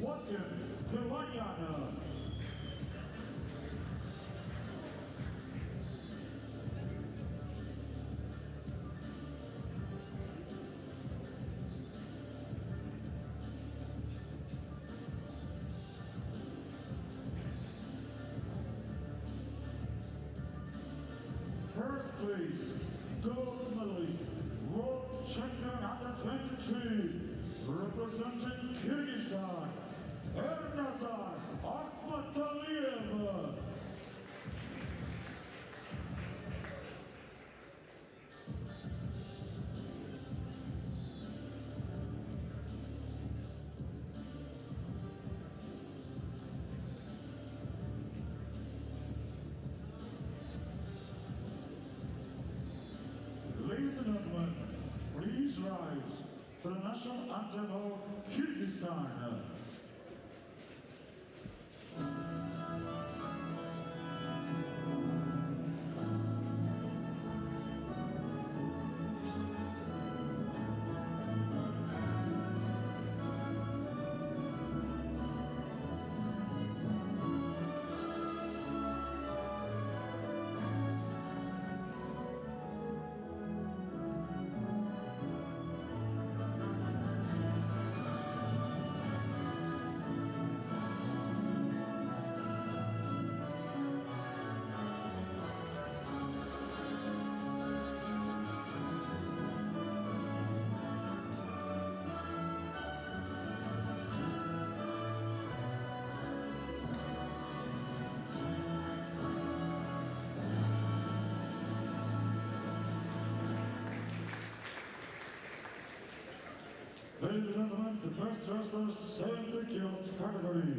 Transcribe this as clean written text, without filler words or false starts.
Watkins Kawanyana. First place, gold medalist, world champion under 23, representing Kyrgyzstan, Ernazar Akhmataliyev. Ladies and gentlemen, please rise to the national anthem of Kyrgyzstan. Ladies and gentlemen, the best wrestler 70 kilos category.